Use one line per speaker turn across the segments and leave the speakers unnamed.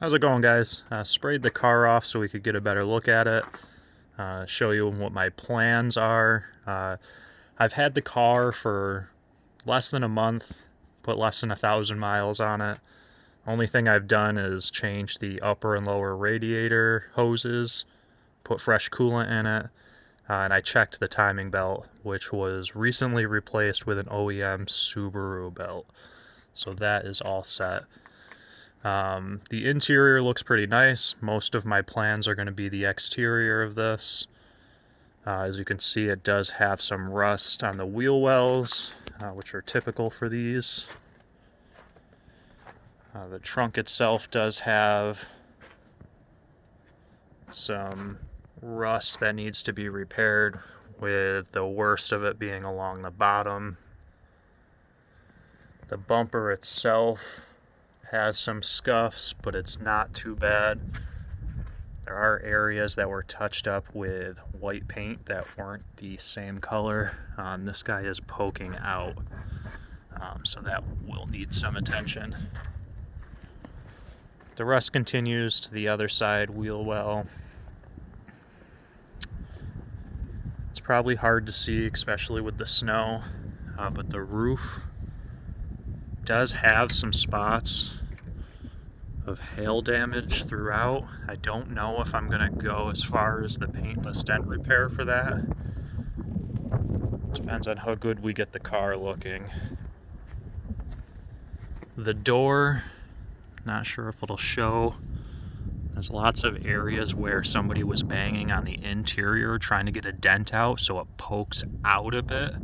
How's it going, guys? Sprayed the car off so we could get a better look at it, show you what my plans are. I've had the car for less than a month, put less than 1,000 miles on it. Only thing I've done is change the upper and lower radiator hoses, put fresh coolant in it, and I checked the timing belt, which was recently replaced with an OEM Subaru belt. So that is all set. The interior looks pretty nice. Most of my plans are going to be the exterior of this. As you can see, it does have some rust on the wheel wells, which are typical for these. The trunk itself does have some rust that needs to be repaired, with the worst of it being along the bottom. The bumper itself has some scuffs, but it's not too bad. There are areas that were touched up with white paint that weren't the same color. This guy is poking out, so that will need some attention. The rust continues to the other side wheel well. It's probably hard to see, especially with the snow, but the roof does have some spots of hail damage throughout. I don't know if I'm gonna go as far as the paintless dent repair for that. Depends on how good we get the car looking. The door, not sure if it'll show. There's lots of areas where somebody was banging on the interior trying to get a dent out, so it pokes out a bit.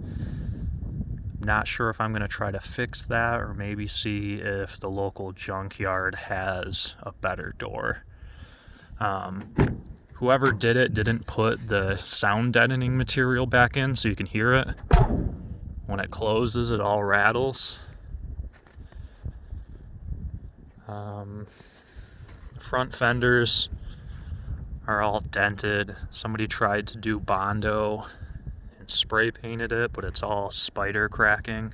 Not sure if I'm going to try to fix that, or maybe see if the local junkyard has a better door. Whoever did it didn't put the sound deadening material back in so you can hear it. When it closes, it all rattles. Front fenders are all dented. Somebody tried to do Bondo and spray painted it, but it's all spider cracking.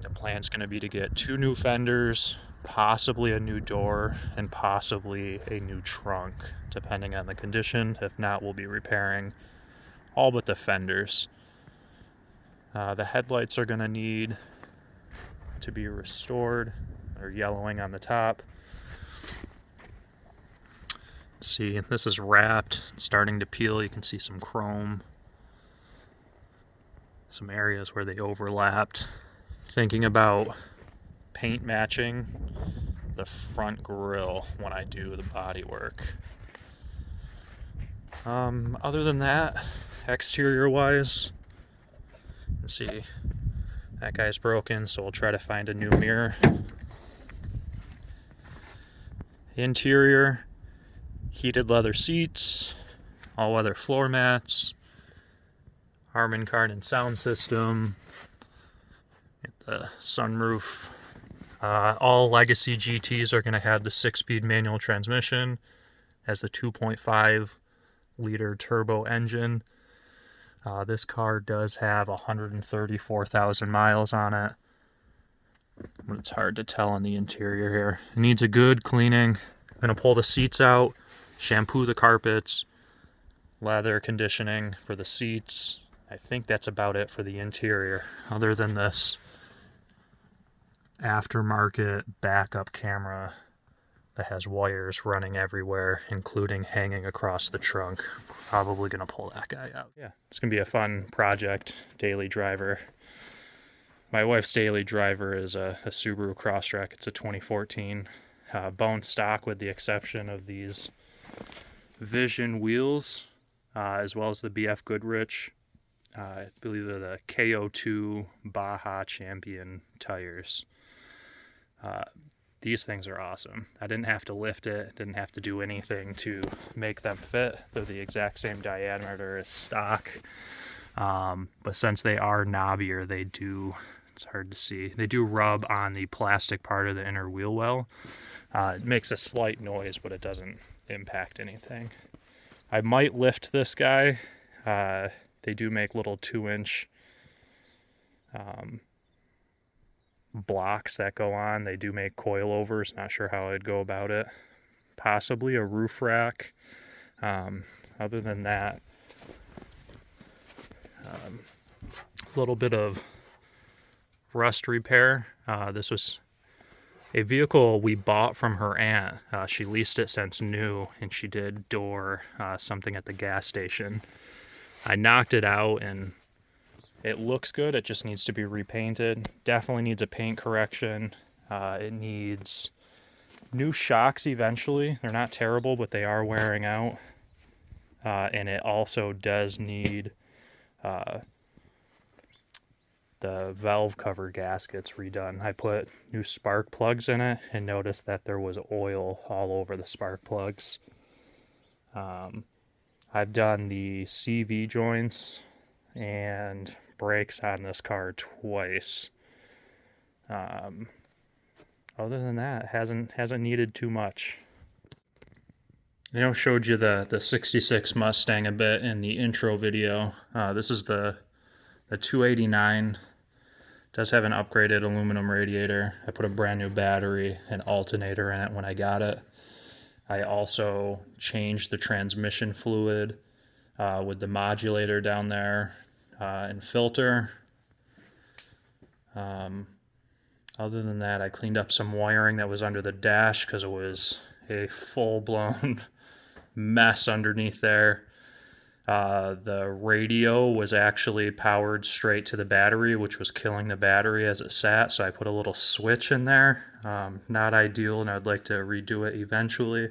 The plan's going to be to get 2 new fenders, possibly a new door, and possibly a new trunk, depending on the condition. If not, we'll be repairing all but the fenders. The headlights are going to need to be restored. They're yellowing on the top. See, this is wrapped, it's starting to peel. You can see some chrome, some areas where they overlapped. Thinking about paint matching the front grille when I do the body work. Other than that, exterior wise, let's see, that guy's broken, so we'll try to find a new mirror. Interior, heated leather seats, all-weather floor mats, Harman Kardon sound system, the sunroof. All Legacy GTs are going to have the 6-speed manual transmission, has the 2.5 liter turbo engine. This car does have 134,000 miles on it, but it's hard to tell on the interior here. It needs a good cleaning. I'm going to pull the seats out, shampoo the carpets, leather conditioning for the seats. I think that's about it for the interior, other than this aftermarket backup camera that has wires running everywhere, including hanging across the trunk. Probably going to pull that guy out. Yeah, it's going to be a fun project, daily driver. My wife's daily driver is a Subaru Crosstrek. It's a 2014 bone stock, with the exception of these Vision wheels, as well as the BF Goodrich. I believe they're the KO2 Baja Champion tires. These things are awesome. I didn't have to lift it, didn't have to do anything to make them fit. They're the exact same diameter as stock. But since they are knobbier, they do, it's hard to see, they do rub on the plastic part of the inner wheel well. It makes a slight noise, but it doesn't impact anything. I might lift this guy. They do make little 2-inch blocks that go on. They do make coilovers. Not sure how I'd go about it. Possibly a roof rack. Other than that, a little bit of rust repair. This was a vehicle we bought from her aunt. She leased it since new, and she did door something at the gas station. I knocked it out, and it looks good. It just needs to be repainted. Definitely needs a paint correction. It needs new shocks eventually. They're not terrible, but they are wearing out. And it also does need the valve cover gaskets redone. I put new spark plugs in it and noticed that there was oil all over the spark plugs. I've done the CV joints and brakes on this car twice. Other than that, hasn't needed too much. I showed you the 66 Mustang a bit in the intro video. This is the 289. Does have an upgraded aluminum radiator. I put a brand new battery and alternator in it when I got it. I also changed the transmission fluid with the modulator down there and filter. Other than that, I cleaned up some wiring that was under the dash because it was a full-blown mess underneath there. The radio was actually powered straight to the battery, which was killing the battery as it sat, so I put a little switch in there. Not ideal, and I'd like to redo it eventually.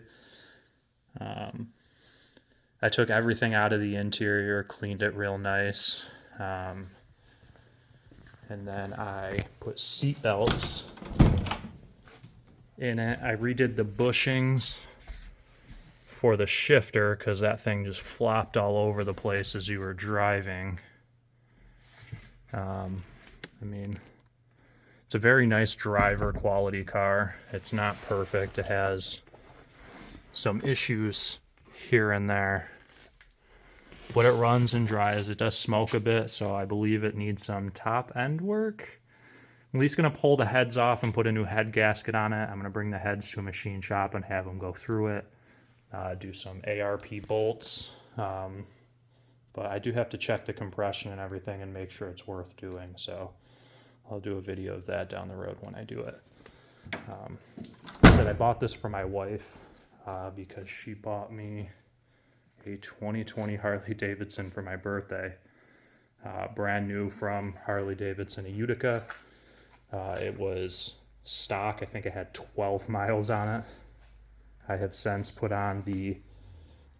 I took everything out of the interior, cleaned it real nice, and then I put seat belts in it. I redid the bushings for the shifter because that thing just flopped all over the place as you were driving. It's a very nice driver quality car. It's not perfect. It has some issues here and there. When it runs and dries, it does smoke a bit, so I believe it needs some top end work. I'm at least going to pull the heads off and put a new head gasket on it. I'm going to bring the heads to a machine shop and have them go through it. Do some ARP bolts, but I do have to check the compression and everything and make sure it's worth doing, so I'll do a video of that down the road when I do it. I said I bought this for my wife because she bought me a 2020 Harley Davidson for my birthday, brand new from Harley Davidson, a Utica. It was stock. I think it had 12 miles on it. I have since put on the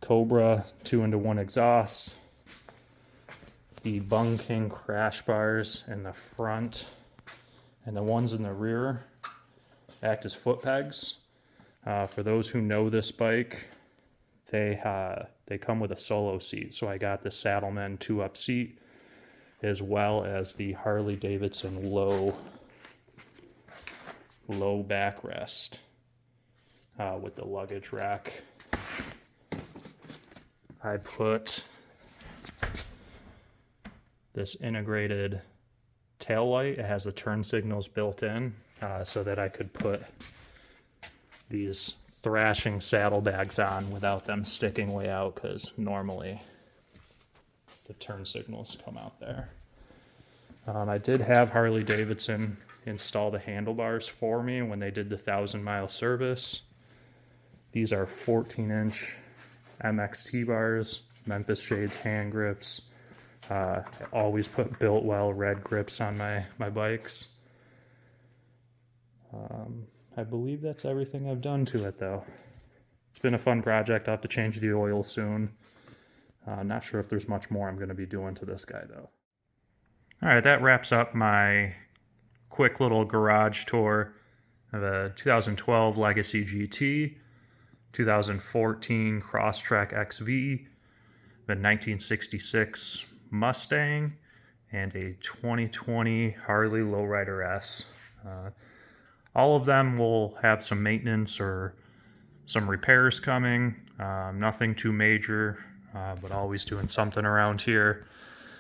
Cobra 2-in-1 exhaust, the Bung King crash bars in the front, and the ones in the rear act as foot pegs. For those who know this bike, they come with a solo seat, so I got the Saddlemen 2-up seat as well as the Harley Davidson low backrest. With the luggage rack. I put this integrated tail light. It has the turn signals built in so that I could put these thrashing saddlebags on without them sticking way out, because normally the turn signals come out there. I did have Harley Davidson install the handlebars for me when they did the 1,000-mile service. These are 14-inch MXT bars, Memphis Shades hand grips. I always put Built-Well red grips on my bikes. I believe that's everything I've done to it, though. It's been a fun project. I'll have to change the oil soon. Not sure if there's much more I'm going to be doing to this guy, though. All right, that wraps up my quick little garage tour of a 2012 Legacy GT, 2014 Crosstrek XV, the 1966 Mustang, and a 2020 Harley Lowrider S. All of them will have some maintenance or some repairs coming. Nothing too major, but always doing something around here.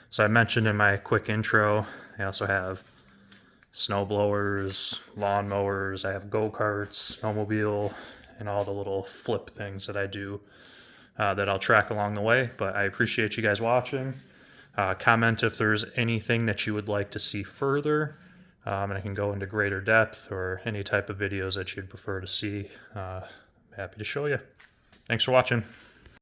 So I mentioned in my quick intro, I also have snow blowers, lawn mowers. I have go-karts, snowmobile, and all the little flip things that I do that I'll track along the way. But I appreciate you guys watching. Comment if there's anything that you would like to see further, and I can go into greater depth, or any type of videos that you'd prefer to see. Happy to show you. Thanks for watching.